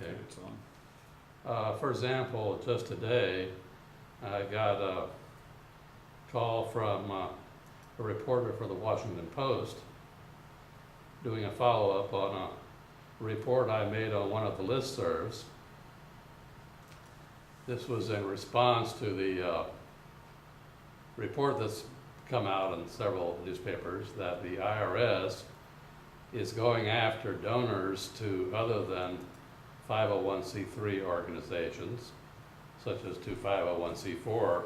Okay, for example, just today, I got a call from a reporter for the Washington Post doing a follow-up on a report I made on one of the listservs. This was in response to the report that's come out in several newspapers that the IRS is going after donors to other than 501c3 organizations, such as to 501c4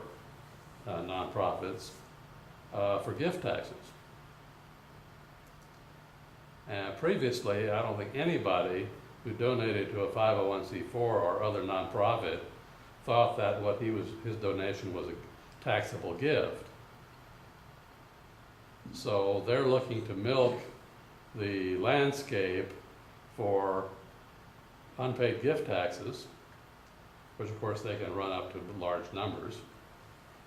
nonprofits, for gift taxes. And previously, I don't think anybody who donated to a 501c4 or other nonprofit thought that his donation was a taxable gift. So they're looking to milk the landscape for unpaid gift taxes, which of course they can run up to large numbers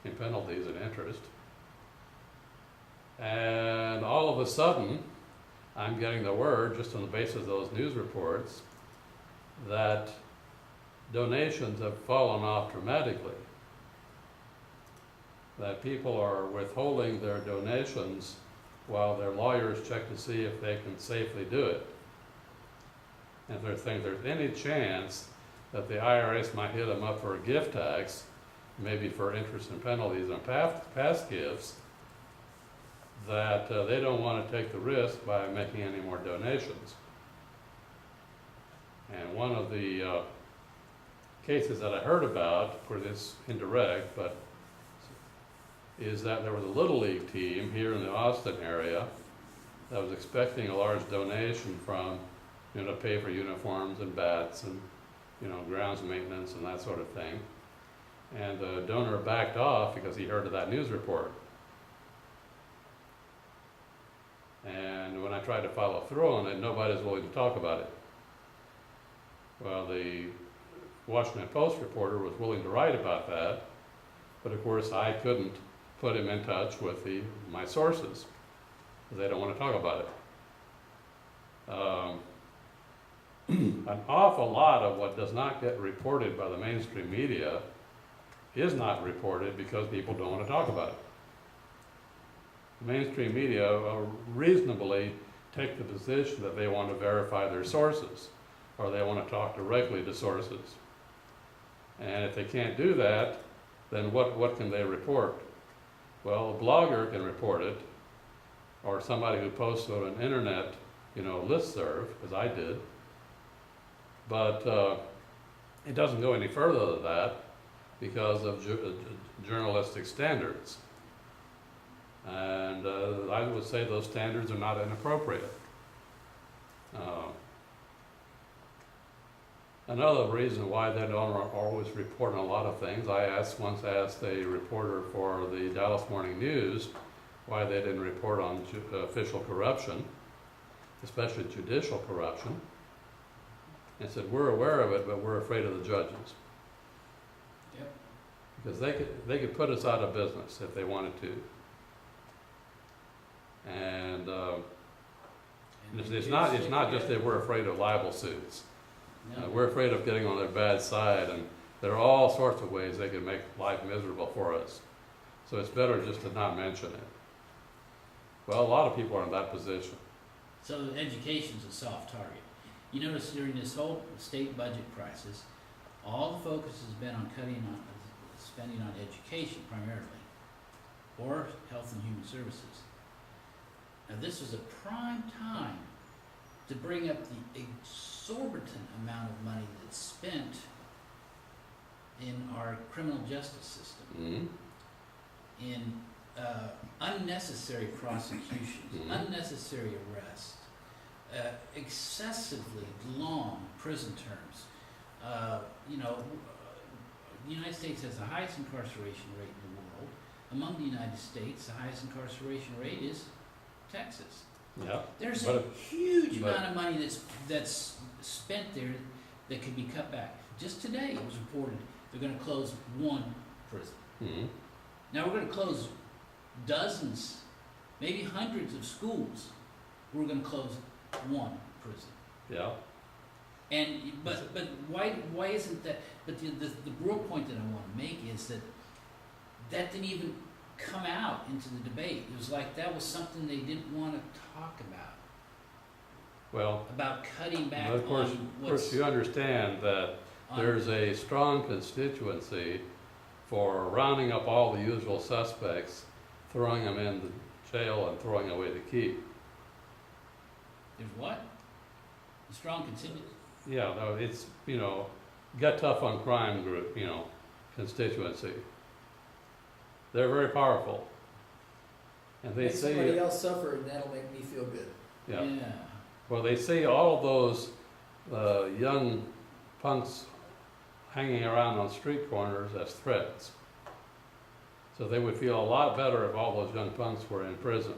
in penalties and interest. And all of a sudden, I'm getting the word, just on the basis of those news reports, that donations have fallen off dramatically. That people are withholding their donations while their lawyers check to see if they can safely do it. And if they think there's any chance that the IRS might hit them up for a gift tax, maybe for interest and penalties on past gifts, that they don't want to take the risk by making any more donations. And one of the cases that I heard about, for this indirect, but is that there was a Little League team here in the Austin area that was expecting a large donation from, to pay for uniforms and bats and, grounds maintenance and that sort of thing. And the donor backed off because he heard of that news report. And when I tried to follow through on it, nobody was willing to talk about it. Well, the Washington Post reporter was willing to write about that, but of course I couldn't put him in touch with my sources, because they don't want to talk about it. An awful lot of what does not get reported by the mainstream media is not reported because people don't want to talk about it. The mainstream media reasonably take the position that they want to verify their sources, or they want to talk directly to sources. And if they can't do that, then what can they report? Well, a blogger can report it, or somebody who posts on an internet, listserv, as I did. But it doesn't go any further than that because of journalistic standards. And I would say those standards are not inappropriate. Another reason why they don't always report on a lot of things, I once asked a reporter for the Dallas Morning News why they didn't report on official corruption, especially judicial corruption. And said, we're aware of it, but we're afraid of the judges. Yep. Because they could put us out of business if they wanted to. And it's not just that we're afraid of libel suits. No. We're afraid of getting on their bad side, and there are all sorts of ways they can make life miserable for us. So it's better just to not mention it. Well, a lot of people are in that position. So education's a soft target. You notice during this whole state budget crisis, all the focus has been on spending on education primarily, or health and human services. Now this was a prime time to bring up the exorbitant amount of money that's spent in our criminal justice system, in unnecessary prosecutions, unnecessary arrests, excessively long prison terms. The United States has the highest incarceration rate in the world. Among the United States, the highest incarceration rate is Texas. Yeah. There's a huge amount of money that's spent there that could be cut back. Just today it was reported they're going to close one prison. Mm-hmm. Now we're going to close dozens, maybe hundreds of schools. We're going to close one prison. Yeah. But why isn't that, but the real point that I wanna make is that didn't even come out into the debate. It was like that was something they didn't wanna talk Well, about cutting back of course, on what's. you understand that on- there's a strong constituency for rounding up all the usual suspects, throwing them in the jail and throwing away the key. There's what? A strong contingency. Yeah, no, it's, get tough on crime group, constituency. They're very powerful. And they Make say, somebody else suffer, and that'll make me feel good. yeah, well, they see all of those young punks hanging around on street corners as threats. So they would feel a lot better if all those young punks were in prison.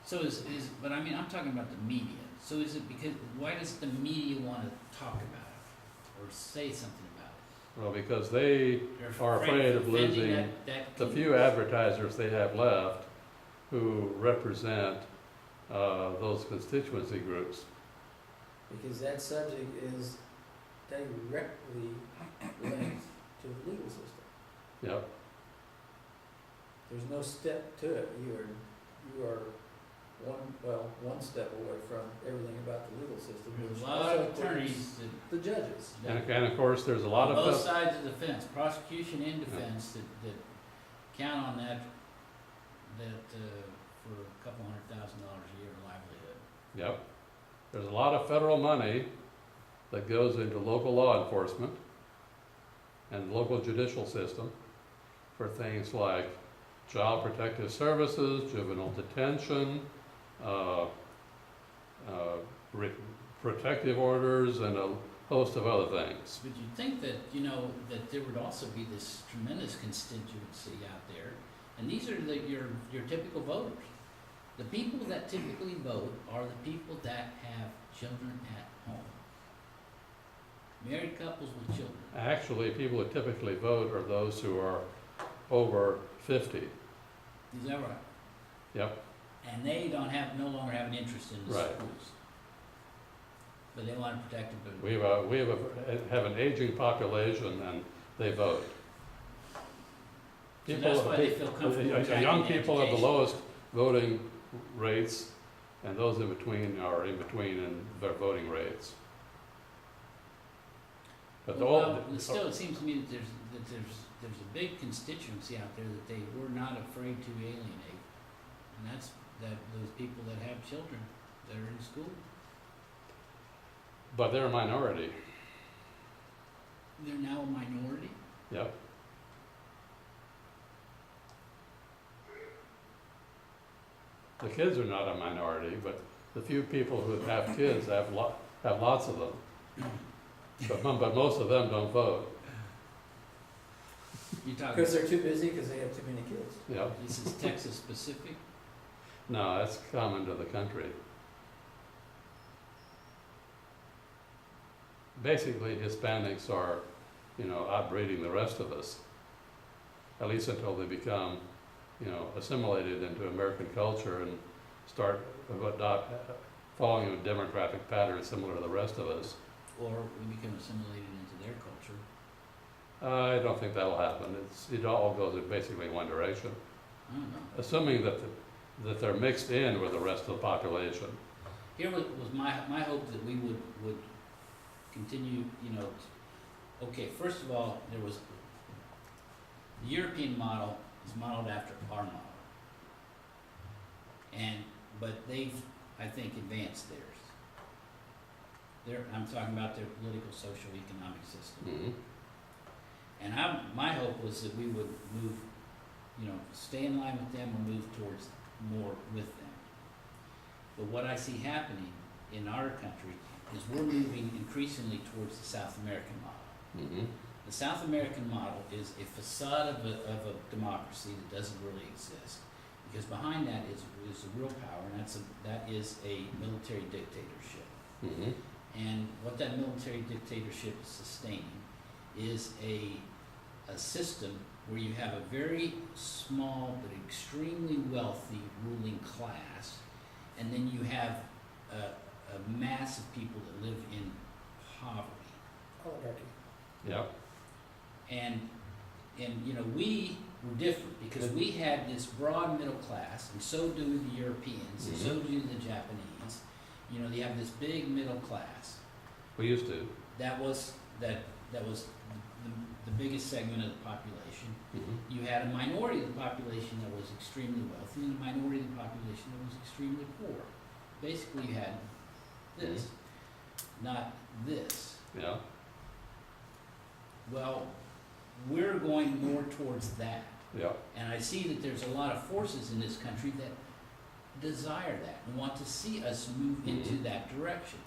So but I mean, I'm talking about the media. So is it because, why does the media wanna talk about it? Or say something about it? Well, because they They're are afraid of offending losing that the few advertisers they have left who represent those constituency groups. Because that subject is directly linked to the legal system. Yep. There's no step to it. You are one step away from everything about the legal system. There's which a lot also of attorneys the judges. And of course, there's a lot on of both sides of the fence, prosecution and defense, that count on that for a couple $100,000 a year livelihood. Yep. There's a lot of federal money that goes into local law enforcement and local judicial system for things like child protective services, juvenile detention, protective orders, and a host of other things. But you'd think that, that there would also be this tremendous constituency out there, and these are your typical voters. The people that typically vote are the people that have children at home. Married couples with children. Actually, people who typically vote are those who are over 50. Is that right? Yep. And they no longer have an interest in the Right. schools. But they want to protect them. We have an aging population, and they vote. So that's why they feel comfortable attacking Young people have the education. lowest voting rates, and those in between are in between in their voting rates. But Still, it seems to me that there's a big constituency out there that they were not afraid to alienate, and that's those people that have children that are in school. but they're a minority. They're now a minority. Yep. The kids are not a minority, but the few people who have kids have lots of them. But most of them don't vote. You're talking. Because they're too busy, because they have too many kids. Yep. This is Texas specific. No, that's common to the country. Basically, Hispanics are, outbreeding the rest of us, at least until they become, assimilated into American culture and start following a demographic pattern similar to the rest of us. Or we become assimilated into their culture. I don't think that'll happen. It all goes in basically one direction, I don't know. assuming that they're mixed in with the rest of the population. Here was my hope that we would continue, okay, first of all, there was, the European model is modeled after our model. But they've, I think, advanced theirs. I'm talking about their political, social, economic system. Mm-hmm. And my hope was that we would move, stay in line with them or move towards more with them. But what I see happening in our country is we're moving increasingly towards the South American model. Mm-hmm. The South American model is a facade of a democracy that doesn't really exist. Because behind that is a real power, and that is a military dictatorship. Mm-hmm. And what that military dictatorship is sustaining is a system where you have a very small but extremely wealthy ruling class, and then you have a mass of people that live in Yeah, And, you know, we were different because we had this broad middle class, and so do the Europeans, and so do the Japanese. You know, they have this big middle class. we used to. That was the biggest segment of the population. You had a minority of the population that was extremely wealthy, and a minority of the population that was extremely poor. Basically, you had this, not this. Yeah, Well, we're going more towards that. yeah, And I see that there's a lot of forces in this country that desire that and want to see us move into that direction.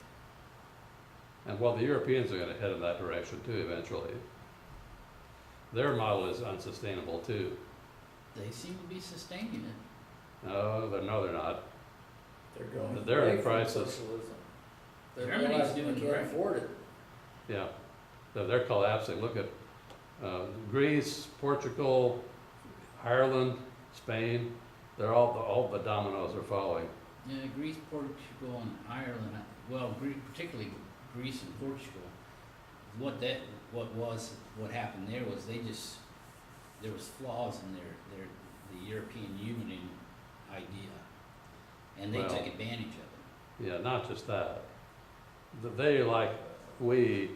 and well, the Europeans are gonna head in that direction too eventually. Their model is unsustainable too. They seem to be sustaining it. No, they're not. They're going They're in away from crisis. socialism. They're Germany's realizing doing they can't great. afford it. Yeah, they're collapsing. Look at Greece, Portugal, Ireland, Spain. They're all the dominoes are falling. Yeah, Greece, Portugal, and Ireland, particularly Greece and Portugal, what happened there was there was flaws in the European Union idea, and they Well, took advantage of it. Yeah, not just that. They, like we,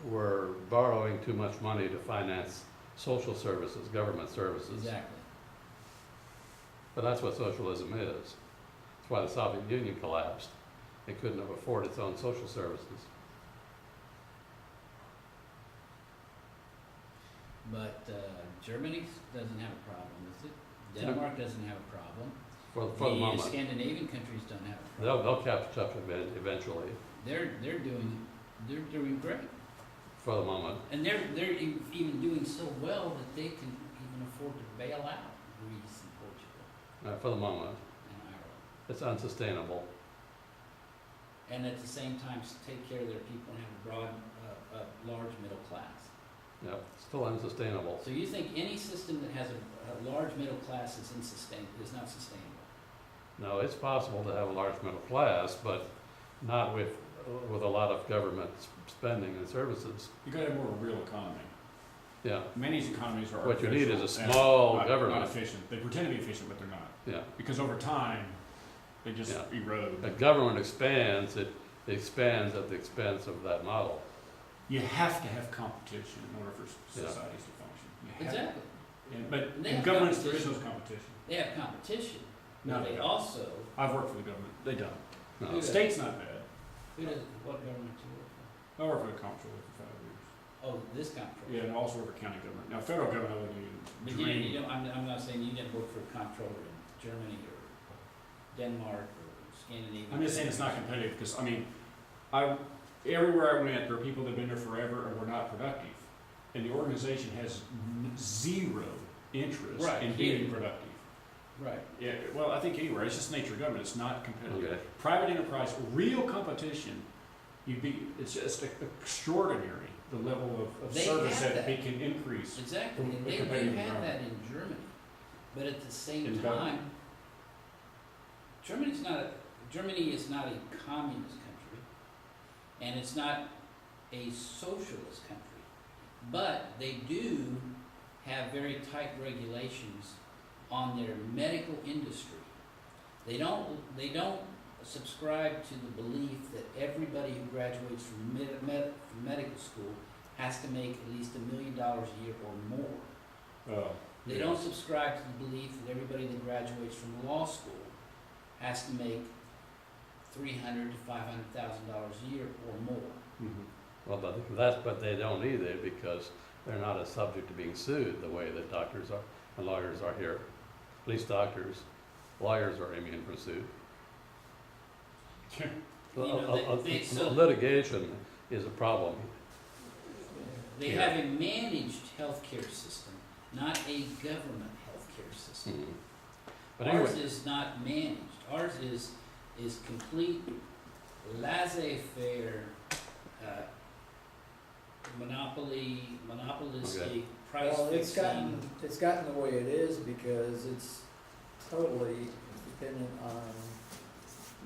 were borrowing too much money to finance social services, government services. Exactly. But that's what socialism is. That's why the Soviet Union collapsed. It couldn't have afforded its own social services. But Germany doesn't have a problem with it. Denmark doesn't have a problem. For the The moment. Scandinavian countries don't have a problem. They'll catch up eventually, They're doing great, for the moment. and they're even doing so well that they can even afford to bail out Greece and Portugal For the moment. and Ireland, It's unsustainable. and at the same time take care of their people and have a broad, large middle class. Yeah, still unsustainable. So you think any system that has a large middle class is not sustainable? No, it's possible to have a large middle class, but not with a lot of government spending and services. You gotta have more of a real economy. Yeah, Many of these economies are What you need is a artificial and small not government. efficient. They pretend to be efficient, but they're not. yeah. Because over time, they just Yeah. erode. A government expands, it expands at the expense of that model. You have to have competition in order for Yeah. societies to function. You have Exactly. But They in have governments, there is competition. no competition. They have competition, No, but they they don't. also, I've worked for the government. They don't. No. Who does? State's not bad. what government do you work for? I worked for the comptroller for 5 years. Oh, this comptroller. Yeah, and I also worked for county government. Now, federal government, I wouldn't But even dream. I'm not saying you didn't work for a comptroller in Germany or Denmark or Scandinavia. I'm just saying it's not competitive, because, I mean, everywhere I went, there are people that have been there forever and were not productive. And the organization has zero interest Right, in here. being productive. Right. Yeah, well, I think anywhere, it's just nature of government, it's not competitive. Okay. Private enterprise, real competition, it's just extraordinary, the level of They service have that that. it can increase. Exactly, From and a they competitive have that environment. in Germany, but at the same In time, Germany is not a communist country, and it's not a socialist country, but they do have very tight regulations on their medical industry. They don't subscribe to the belief that everybody who graduates from medical school has to make at least $1 million a year or more. They don't subscribe to the belief that everybody that graduates from law school has to make $300,000 to $500,000 a year or more. Mhm. Well, but they don't either, because they're not as subject to being sued the way that doctors are and lawyers are here. At least doctors, lawyers are immune from suit. You know, so- Litigation is a problem. They Yeah. have a managed healthcare system, not a government healthcare system. Mhm. But Ours anyway, is not managed. Ours is complete laissez-faire, monopolistic, Okay. price Well, fixing. it's gotten the way it is because it's totally dependent on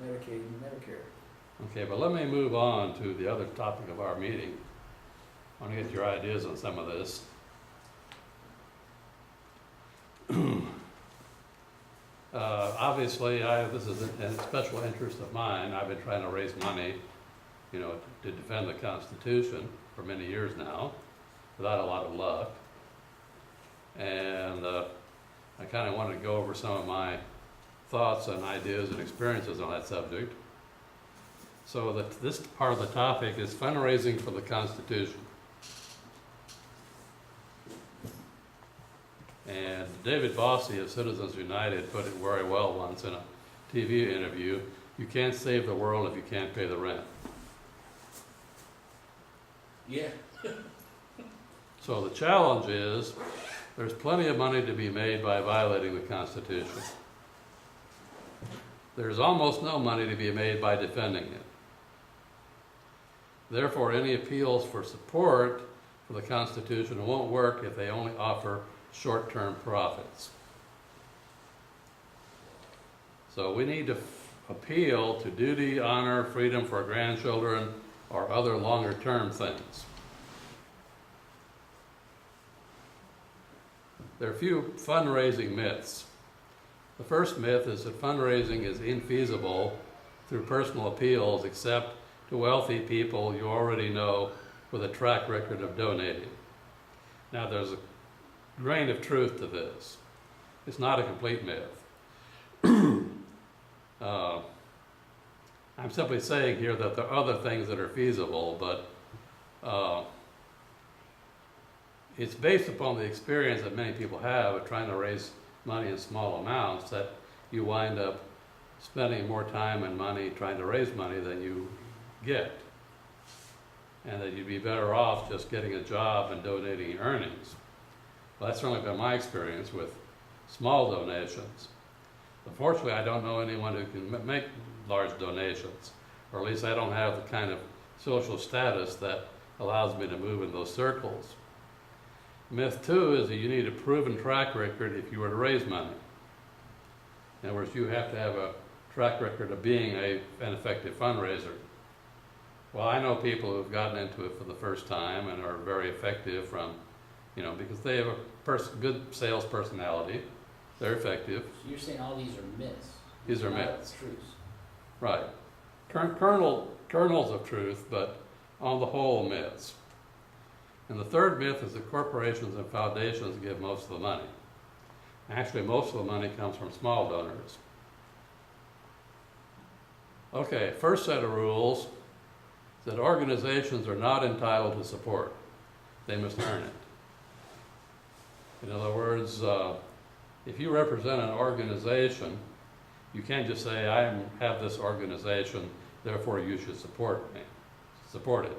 Medicaid and Medicare. okay, but let me move on to the other topic of our meeting. I want to get your ideas on some of this. Obviously, this is a special interest of mine. I've been trying to raise money, you know, to defend the Constitution for many years now, without a lot of luck. And I kind of wanted to go over some of my thoughts and ideas and experiences on that subject. So this part of the topic is fundraising for the Constitution. And David Bossie of Citizens United put it very well once in a TV interview: you can't save the world if you can't pay the rent. Yeah. So the challenge is, there's plenty of money to be made by violating the Constitution. There's almost no money to be made by defending it. Therefore, any appeals for support for the Constitution won't work if they only offer short-term profits. So we need to appeal to duty, honor, freedom for grandchildren, or other longer-term things. There are a few fundraising myths. The first myth is that fundraising is infeasible through personal appeals, except to wealthy people you already know with a track record of donating. Now, there's a grain of truth to this. It's not a complete myth. I'm simply saying here that there are other things that are feasible, but it's based upon the experience that many people have of trying to raise money in small amounts, that you wind up spending more time and money trying to raise money than you get, and that you'd be better off just getting a job and donating your earnings. Well, that's certainly been my experience with small donations. Unfortunately, I don't know anyone who can make large donations, or at least I don't have the kind of social status that allows me to move in those circles. Myth two is that you need a proven track record if you were to raise money. In other words, you have to have a track record of being an effective fundraiser. Well, I know people who've gotten into it for the first time and are very effective because they have a good sales personality. They're effective. So you're saying all these are myths? These are not myths. Truths. Right. Kernels of truth, but on the whole, myths. And the third myth is that corporations and foundations give most of the money. Actually, most of the money comes from small donors. Okay, first set of rules is that organizations are not entitled to support. They must earn it. In other words, if you represent an organization, you can't just say, I have this organization, therefore you should support it.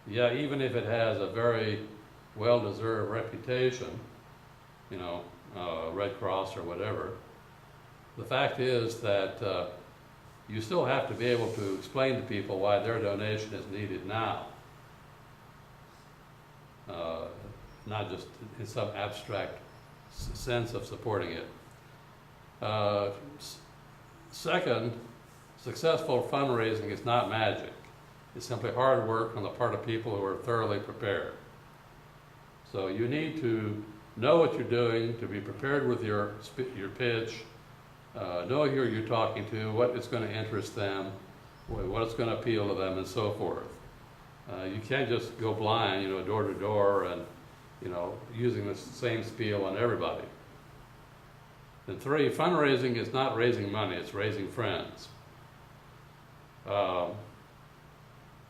Yeah, even if it has a very well-deserved reputation, Red Cross or whatever, the fact is that you still have to be able to explain to people why their donation is needed now. Not just in some abstract sense of supporting it. Second, successful fundraising is not magic. It's simply hard work on the part of people who are thoroughly prepared. So you need to know what you're doing, to be prepared with your pitch, know who you're talking to, what is going to interest them, what is going to appeal to them, and so forth. You can't just go blind, door to door and, using the same spiel on everybody. And three, fundraising is not raising money, it's raising friends.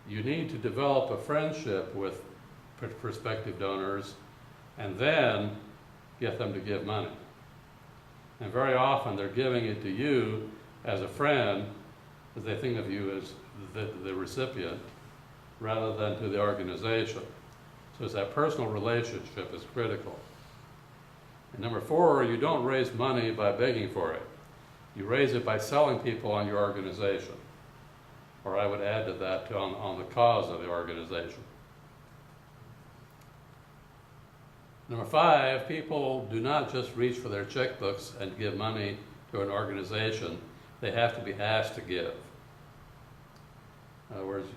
You need to develop a friendship with prospective donors and then get them to give money. And very often they're giving it to you as a friend, because they think of you as the recipient, rather than to the organization. So it's that personal relationship is critical. And number four, you don't raise money by begging for it. You raise it by selling people on your organization. Or I would add to that, on the cause of the organization. Number five, people do not just reach for their checkbooks and give money to an organization. They have to be asked to give. In other words,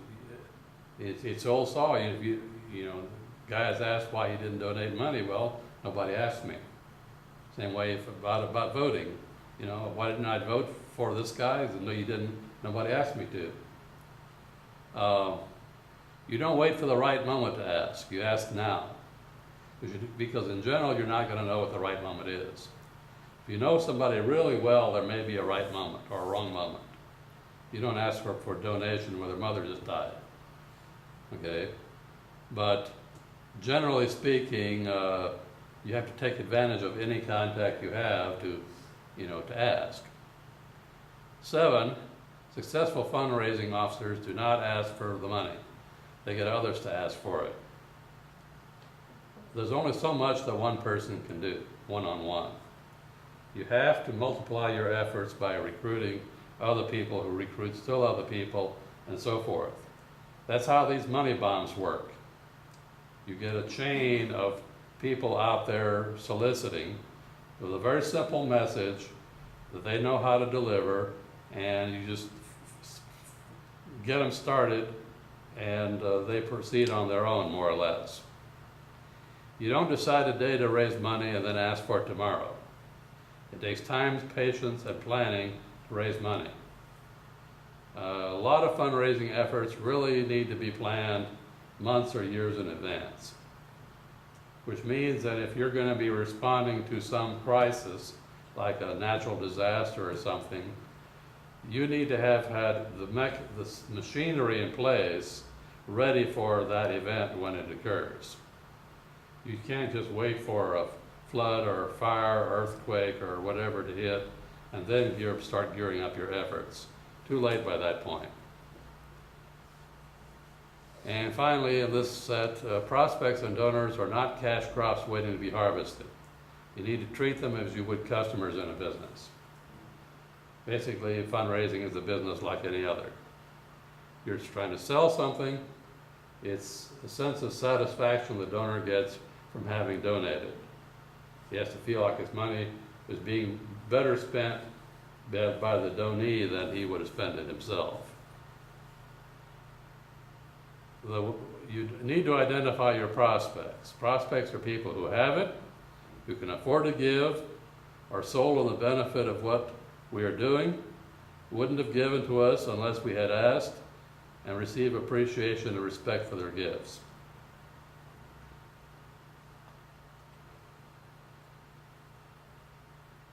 It's old saw, you know, guys ask why you didn't donate money, well, nobody asked me. Same way about voting, you know, why didn't I vote for this guy? No, you didn't, nobody asked me to. You don't wait for the right moment to ask, you ask now. Because in general, you're not gonna know what the right moment is. If you know somebody really well, there may be a right moment or a wrong moment. You don't ask for a donation where their mother just died, okay? But generally speaking, you have to take advantage of any contact you have to, you know, to ask. 7, successful fundraising officers do not ask for the money. They get others to ask for it. There's only so much that one person can do, one-on-one. You have to multiply your efforts by recruiting other people who recruit still other people, and so forth. That's how these money bombs work. You get a chain of people out there soliciting with a very simple message that they know how to deliver, and you just get them started, and they proceed on their own, more or less. You don't decide today to raise money and then ask for it tomorrow. It takes time, patience, and planning to raise money. A lot of fundraising efforts really need to be planned months or years in advance, which means that if you're going to be responding to some crisis, like a natural disaster or something, you need to have had the machinery in place ready for that event when it occurs. You can't just wait for a flood or fire, or earthquake, or whatever to hit, and then start gearing up your efforts. Too late by that point. And finally, in this set, prospects and donors are not cash crops waiting to be harvested. You need to treat them as you would customers in a business. Basically, fundraising is a business like any other. You're just trying to sell something. It's a sense of satisfaction the donor gets from having donated. He has to feel like his money is being better spent by the donee than he would have spent it himself. You need to identify your prospects. Prospects are people who have it, who can afford to give, are sold on the benefit of what we are doing, wouldn't have given to us unless we had asked, and receive appreciation and respect for their gifts.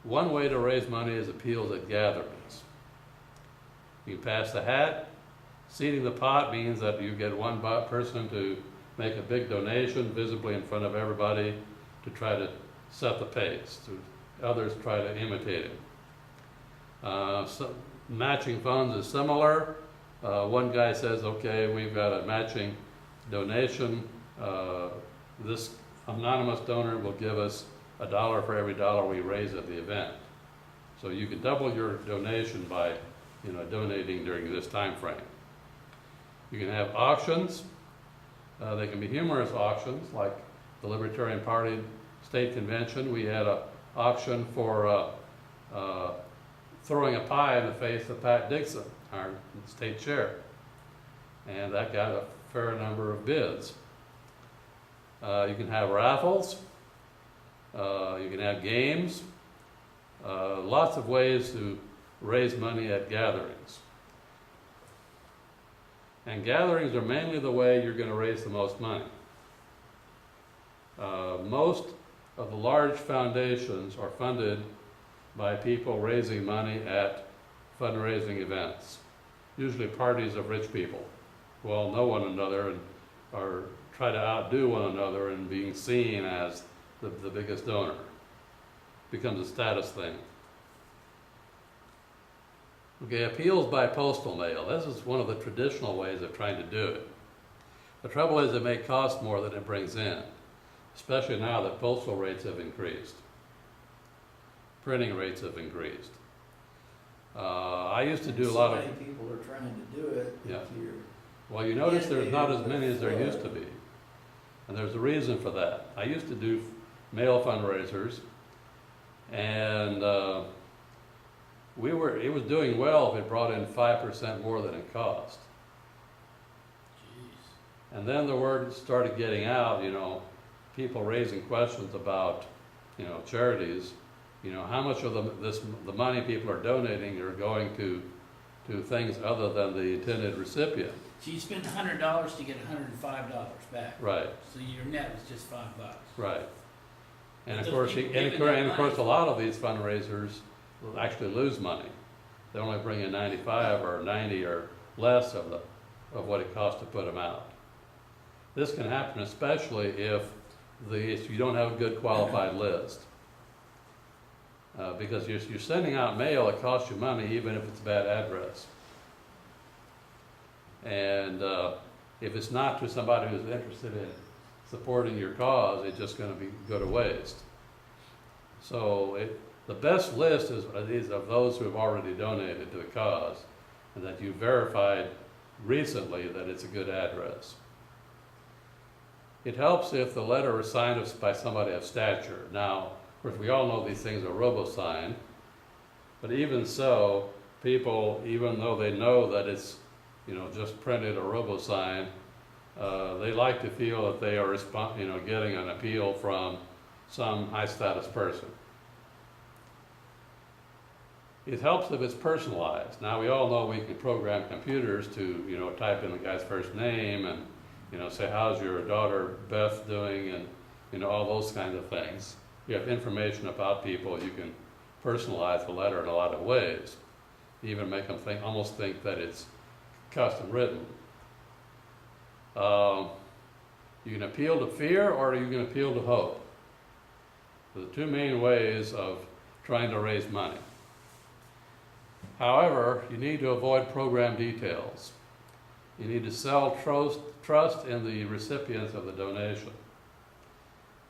One way to raise money is appeals at gatherings. You pass the hat. Seating the pot means that you get one person to make a big donation visibly in front of everybody to try to set the pace. Others try to imitate him. So matching funds is similar. One guy says, okay, we've got a matching donation. This anonymous donor will give us $1 for every dollar we raise at the event. So you can double your donation by, you know, donating during this time frame. You can have auctions. They can be humorous auctions, like the Libertarian Party State Convention. We had an auction for throwing a pie in the face of Pat Dixon, our state chair. And that got a fair number of bids. You can have raffles. You can have games. Lots of ways to raise money at gatherings. And gatherings are mainly the way you're going to raise the most money. Most of the large foundations are funded by people raising money at fundraising events, usually parties of rich people who all know one another and try to outdo one another in being seen as the biggest donor. Becomes a status thing. Okay, appeals by postal mail. This is one of the traditional ways of trying to do it. The trouble is it may cost more than it brings in, especially now that postal rates have increased. Printing rates have increased. I used to do a lot of... So many people are trying to do it Yeah. that you're Well, you notice there's not as many as there Yeah. used to be. And there's a reason for that. I used to do mail fundraisers, and it was doing well if it brought in 5% more than it cost. Jeez. And then the word started getting out, people raising questions about, charities, how much of the money people are donating are going to things other than the intended recipient. So you spend $100 to get $105 back. Right, So your net was just $5. right. And of Those course, people and giving that of course, a money. lot of these fundraisers will actually lose money. They only bring in 95 or 90 or less of what it costs to put them out. This can happen especially if you don't have a good qualified list. Because you're sending out mail that costs you money even if it's a bad address. And if it's not to somebody who's interested in supporting your cause, it's just going to go to waste. So the best list is of those who have already donated to the cause and that you verified recently that it's a good address. It helps if the letter is signed by somebody of stature. Now, of course, we all know these things are robo-signed, but even so, people, even though they know that it's, just printed or robo-signed, they like to feel that they are, getting an appeal from some high-status person. It helps if it's personalized. Now, we all know we can program computers to, type in the guy's first name and, say, how's your daughter Beth doing, and, all those kinds of things. You have information about people, you can personalize the letter in a lot of ways. Even make them almost think that it's custom written. You can appeal to fear or you can appeal to hope. They're the two main ways of trying to raise money. However, you need to avoid program details. You need to sell trust in the recipients of the donation.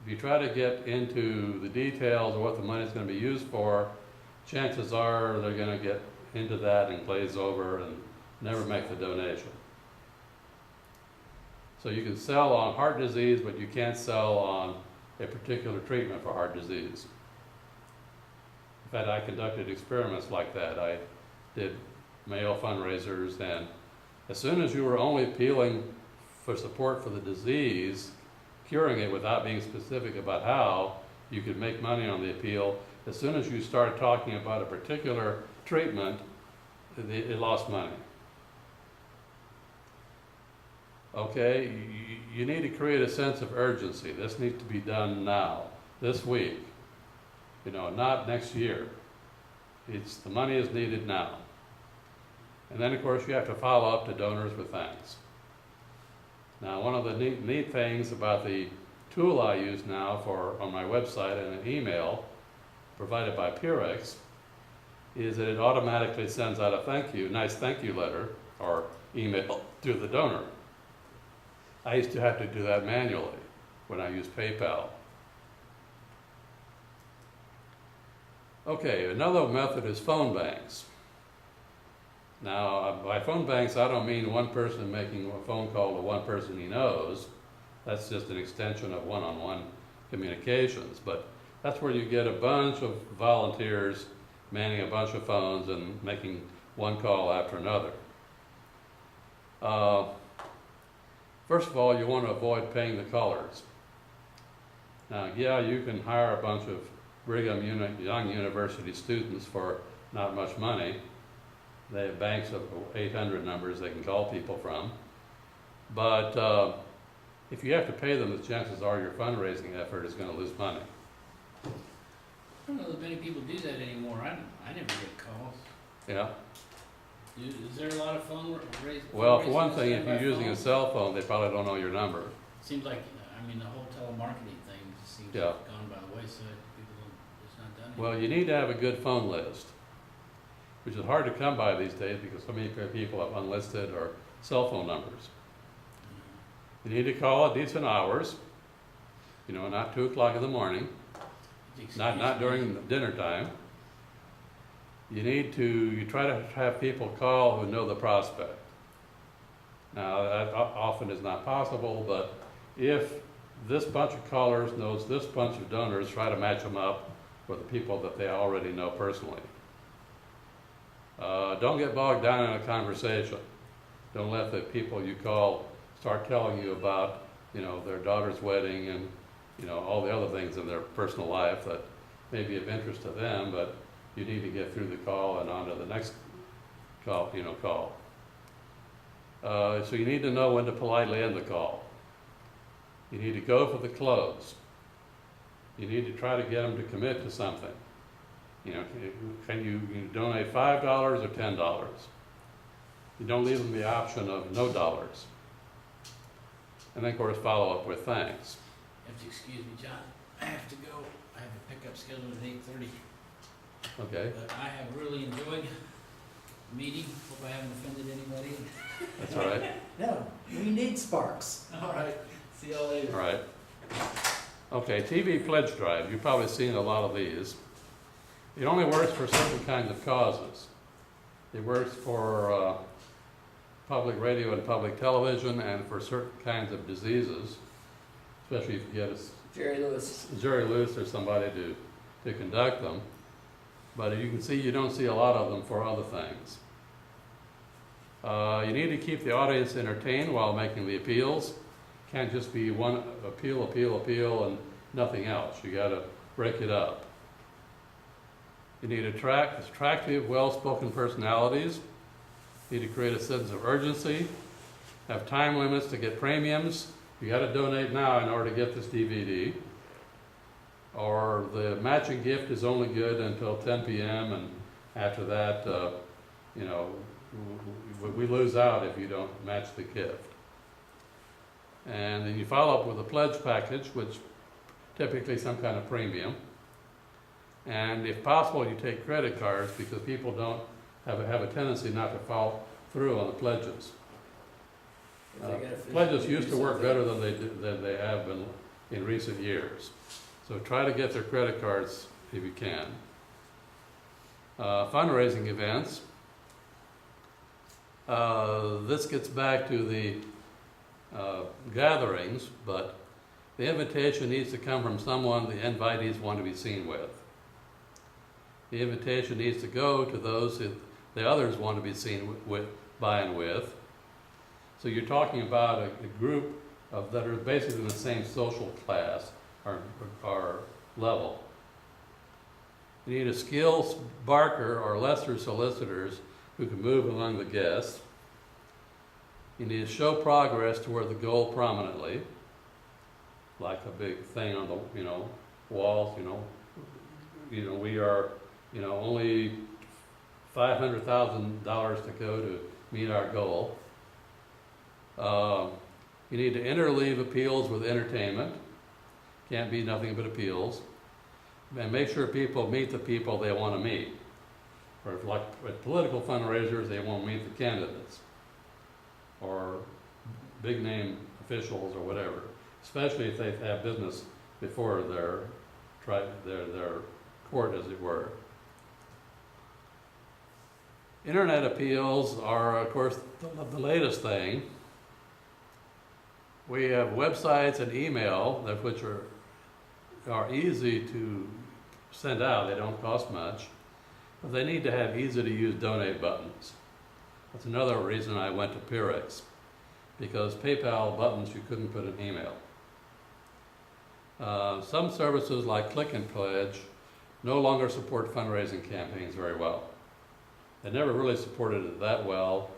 If you try to get into the details of what the money is going to be used for, chances are they're going to get into that and glaze over and never make the donation. So you can sell on heart disease, but you can't sell on a particular treatment for heart disease. In fact, I conducted experiments like that. I did mail fundraisers, and as soon as you were only appealing for support for the disease, curing it without being specific about how you could make money on the appeal, as soon as you start talking about a particular treatment, it lost money. Okay, you need to create a sense of urgency. This needs to be done now, this week, not next year. The money is needed now. And then, of course, you have to follow up to donors with thanks. Now, one of the neat things about the tool I use now on my website and an email provided by Purex is that it automatically sends out a nice thank you letter or email to the donor. I used to have to do that manually when I used PayPal. Okay, another method is phone banks. Now, by phone banks, I don't mean one person making a phone call to one person he knows. That's just an extension of one-on-one communications. But that's where you get a bunch of volunteers manning a bunch of phones and making one call after another. First of all, you want to avoid paying the callers. Now, yeah, you can hire a bunch of Brigham Young University students for not much money. They have banks of 800 numbers they can call people from. But if you have to pay them, the chances are your fundraising effort is going to lose money. I don't know that many people do that anymore. I never get calls. Yeah. Is there a lot of fundraising? Well, for one thing, if you're using a cell phone, they probably don't know your number. Seems like, the whole telemarketing thing just seems to Yeah. have gone by the wayside. It's not done Well, you need to have a good phone list, which is hard to come by these days because so many people have unlisted or cell phone numbers. You need to call at decent hours, not 2 o'clock in the morning, not during dinner time. You try to have people call who know the prospect. Now, that often is not possible, but if this bunch of callers knows this bunch of donors, try to match them up with the people that they already know personally. Don't get bogged down in a conversation. Don't let the people you call start telling you about, you know, their daughter's wedding and, you know, all the other things in their personal life that may be of interest to them, but you need to get through the call and on to the next call, so you need to know when to politely end the call. You need to go for the close. You need to try to get them to commit to something. You know, can you donate $5 or $10? You don't leave them the option of no dollars. And then, of course, follow up with thanks. You have to excuse me, John. I have to go. I have a pickup scheduled at 8:30. Okay, But I have really enjoyed the meeting. Hope I haven't offended anybody. that's all right. No, we need sparks. All right. See y'all later. All right. Okay, TV pledge drive. You've probably seen a lot of these. It only works for certain kinds of causes. It works for public radio and public television and for certain kinds of diseases, especially if you get Jerry Lewis. Jerry Lewis or somebody to conduct them. But you can see you don't see a lot of them for other things. You need to keep the audience entertained while making the appeals. Can't just be one appeal, and nothing else. You got to break it up. You need attractive, well-spoken personalities. You need to create a sense of urgency. Have time limits to get premiums. You got to donate now in order to get this DVD. Or the matching gift is only good until 10 p.m. and after that, we lose out if you don't match the gift. And then you follow up with a pledge package, which typically some kind of premium. And if possible, you take credit cards because people don't have a tendency not to follow through on the pledges. Pledges used to work better than they have been in recent years. So try to get their credit cards if you can. Fundraising events. This gets back to the gatherings, but the invitation needs to come from someone the invitees want to be seen with. The invitation needs to go to those that the others want to be seen by and with. So you're talking about a group that are basically in the same social class or level. You need a skilled barker or lesser solicitors who can move among the guests. You need to show progress toward the goal prominently, like a big thing on the walls. We are only $500,000 to go to meet our goal. You need to interleave appeals with entertainment. Can't be nothing but appeals. And make sure people meet the people they want to meet. Or like with political fundraisers, they won't meet the candidates or big name officials or whatever, especially if they have business before their court, as it were. Internet appeals are, of course, the latest thing. We have websites and email which are easy to send out. They don't cost much, but they need to have easy-to-use donate buttons. That's another reason I went to Pyrex, because PayPal buttons you couldn't put in email. Some services like Click and Pledge no longer support fundraising campaigns very well. They never really supported it that well.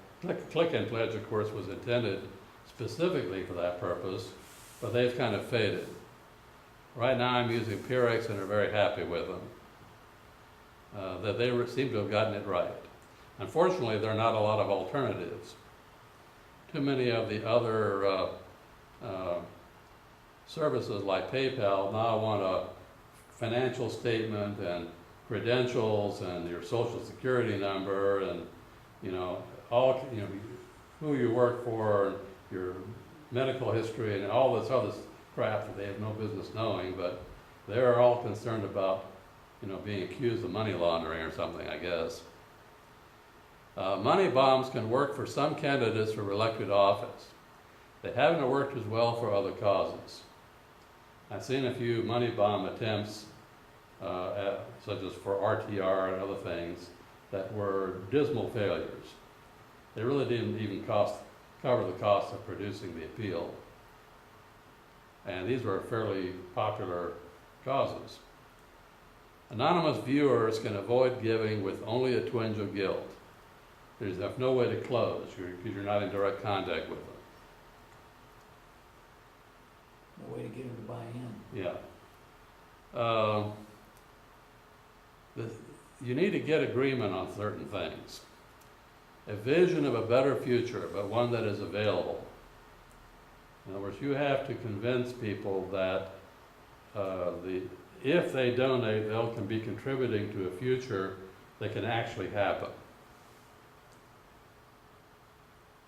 Click and Pledge, of course, was intended specifically for that purpose, but they've kind of faded. Right now I'm using Pyrex and are very happy with them. That they seem to have gotten it right. Unfortunately, there are not a lot of alternatives. Too many of the other services like PayPal now want a financial statement and credentials and your social security number and who you work for, your medical history and all this other crap that they have no business knowing, but they're all concerned about being accused of money laundering or something, I guess. Money bombs can work for some candidates for elected office. They haven't worked as well for other causes. I've seen a few money bomb attempts, such as for RTR and other things, that were dismal failures. They really didn't even cost cover the cost of producing the appeal. And these were fairly popular causes. Anonymous viewers can avoid giving with only a twinge of guilt. There's no way to close because you're not in direct contact with them. No way to get them to buy in. Yeah. You need to get agreement on certain things. A vision of a better future, but one that is available. In other words, you have to convince people that if they donate, they can be contributing to a future that can actually happen.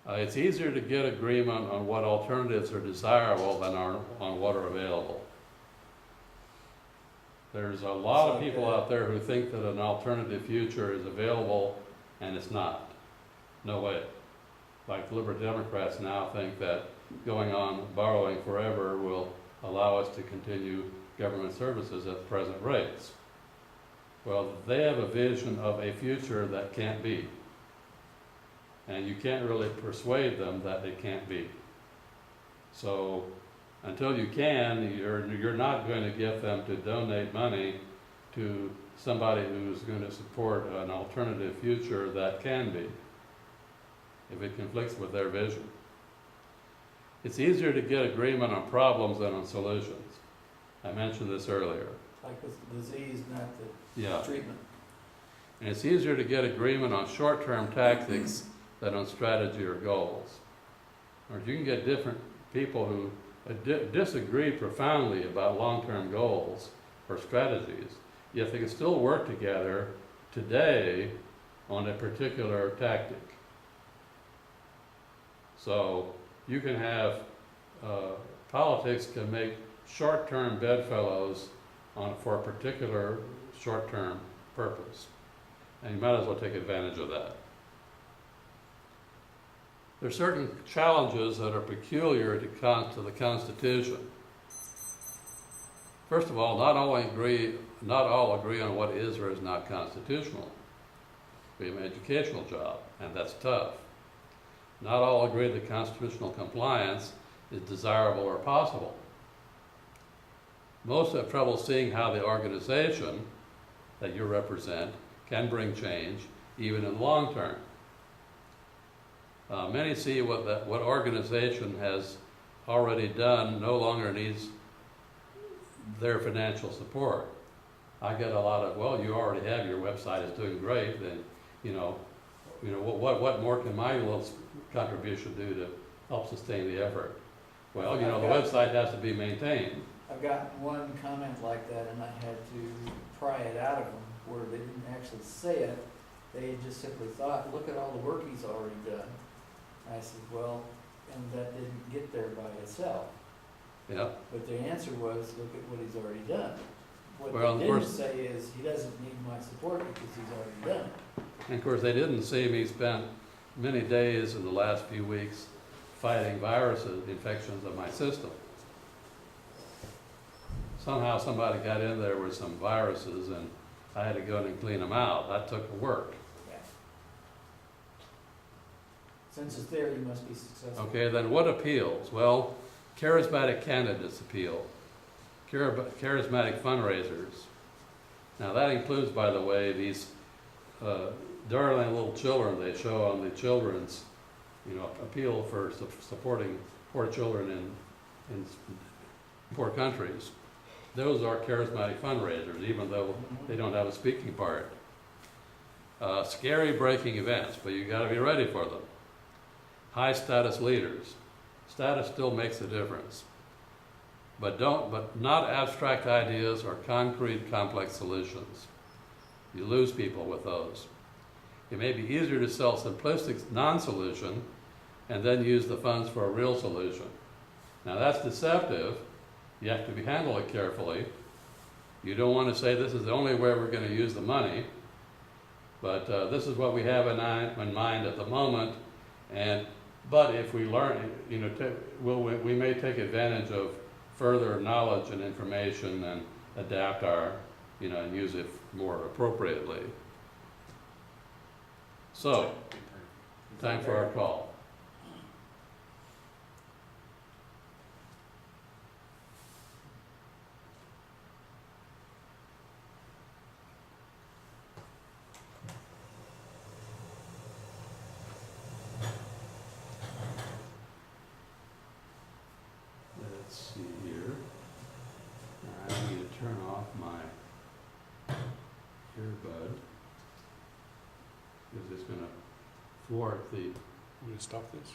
It's easier to get agreement on what alternatives are desirable than on what are available. There's a lot of people out there who think that an alternative future is available, and it's not. No way. Like the Liberal Democrats now think that going on borrowing forever will allow us to continue government services at the present rates. Well, they have a vision of a future that can't be. And you can't really persuade them that it can't be. So until you can, you're not going to get them to donate money to somebody who's going to support an alternative future that can be, if it conflicts with their vision. It's easier to get agreement on problems than on solutions. I mentioned this earlier. Like with the disease, not the Yeah. treatment. And it's easier to get agreement on short-term tactics than on strategy or goals. Or you can get different people who disagree profoundly about long-term goals or strategies, yet they can still work together today on a particular tactic. So you can have, politics can make short-term bedfellows for a particular short-term purpose. And you might as well take advantage of that. There are certain challenges that are peculiar to the Constitution. First of all, not all agree on what is or is not constitutional. We have an educational job, and that's tough. Not all agree that constitutional compliance is desirable or possible. Most have trouble seeing how the organization that you represent can bring change, even in the long term. Many see what organization has already done no longer needs their financial support. I get a lot of, well, you already have, your website is doing great, then, what more can my little contribution do to help sustain the effort? Well, the website has to be maintained. I've gotten one comment like that, and I had to pry it out of them, where they didn't actually say it. They just simply thought, look at all the work he's already done. I said, well, and that didn't get there by itself. Yeah. But the answer was, look at what he's already done. What Well, they of didn't course- say is, he doesn't need my support because he's already done it. And of course, they didn't see me spent many days in the last few weeks fighting viruses, infections of my system. Somehow somebody got in there with some viruses and I had to go in and clean them out. That took work. Yeah. Since it's there, you must be successful. Okay, then what appeals? Well, charismatic candidates appeal. Charismatic fundraisers. Now that includes, by the way, these darling little children they show on the children's, appeal for supporting poor children in poor countries. Those are charismatic fundraisers, even though they don't have a speaking part. Scary breaking events, but you got to be ready for them. High status leaders. Status still makes a difference. But not abstract ideas or concrete complex solutions. You lose people with those. It may be easier to sell simplistic non-solution and then use the funds for a real solution. Now that's deceptive. You have to handle it carefully. You don't want to say this is the only way we're going to use the money, but this is what we have in mind at the moment. But if we learn, we may take advantage of further knowledge and information and adapt our, and use it more appropriately. So, time for our call. let's see here. Alright, I need to turn off my earbud. Because it's gonna thwart the, I'm gonna stop this.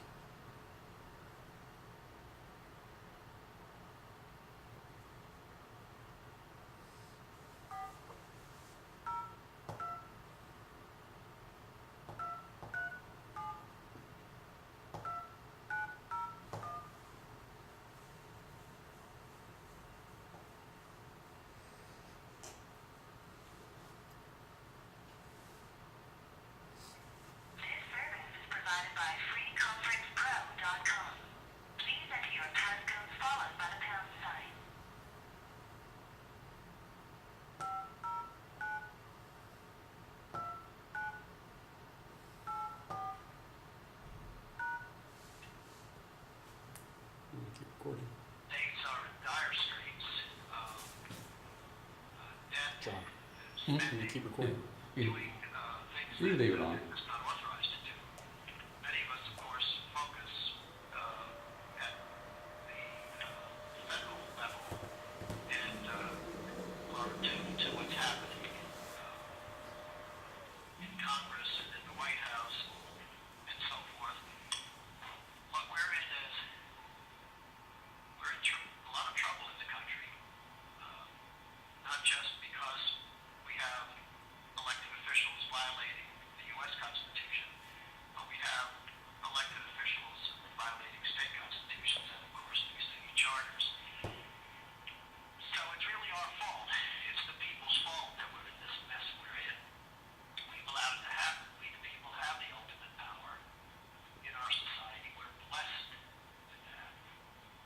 Keep recording. Things are in dire straits. Debt John. and Can you spending, keep recording? doing things You can leave it on. that is not authorized to do. Many of us, of course, focus at the federal level and are attuned to what's happening in Congress and in the White House and so forth. What we're in is we're in a lot of trouble in the country, not just because we have elected officials violating the U.S. Constitution, but we have elected officials violating state constitutions and, of course, the city charters. So it's really our fault. It's the people's fault that we're in this mess we're in. We've allowed it to happen. We, the people, have the ultimate power in our society. We're blessed with that.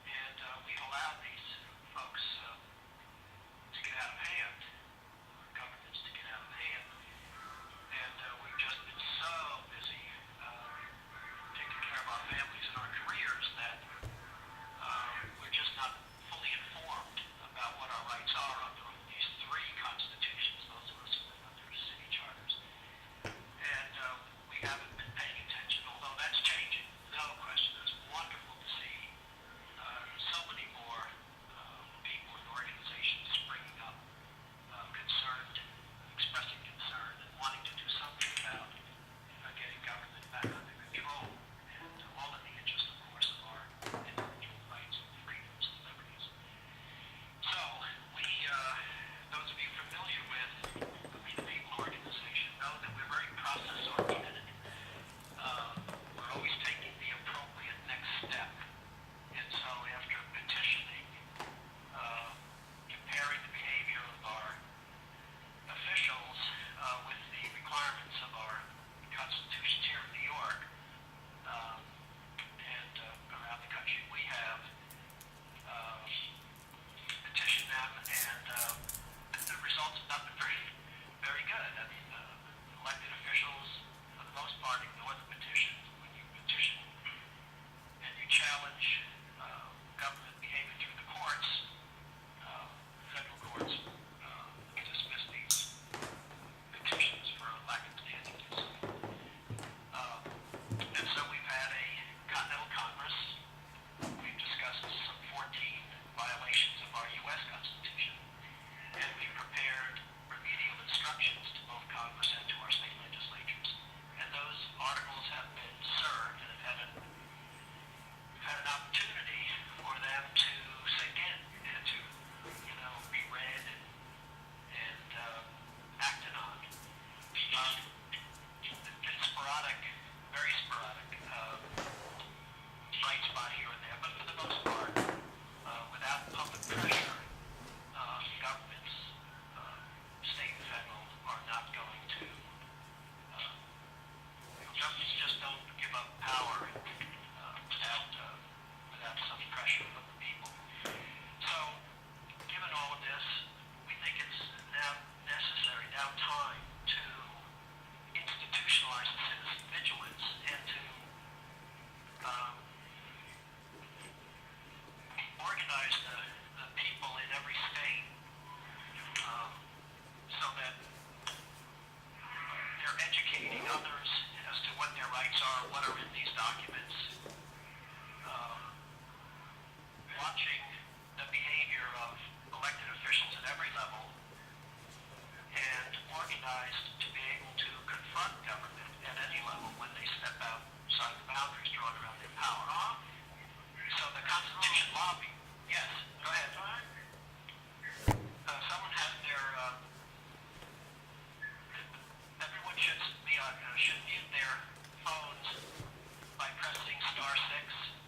And we've allowed these folks to get out of hand, our governments to get out of hand. And we've just been so busy taking care of our families and our careers that we're just not fully informed about what our rights are under these three constitutions, those of us who live under city charters. And we haven't been paying attention, although that's changing, no question. It's wonderful to see so many more people and organizations springing up, concerned, expressing concern, and wanting to do something about getting government back under control, and all in the interest, of course, of our individual rights and freedoms and liberties. So we, those of you familiar with the We the People organization know that we're very process-oriented. We're always taking the appropriate next step. And so after petitioning, comparing the behavior of our officials with the requirements of our constitutions here in New York and around the country, we have petitioned them, and the results have not been very good. I mean, elected officials, for the most part, ignore the petition. When you petition and you challenge government behavior through the courts, federal courts dismiss these petitions for lack of standing to do so. And so we've had a Continental Congress. We've discussed some 14 violations of our U.S. Constitution, and we've prepared remedial instructions to both Congress and to our state legislatures. And those articles have been served and we've had an opportunity for them to sink in and to, be read and acted on. It's been sporadic, very sporadic, bright spot here and there, but for the most part, without public pressure, governments, state and federal, are not going to, governments just don't give up power without some pressure from the people. So, given all of this, we think it's now necessary, now time to institutionalize citizen vigilance and to organize the people in every state so that they're educating others as to what their rights are, what are in these documents, watching They should lobby. Yes, go ahead. Someone has their, everyone should be on, should mute their phones by pressing *6.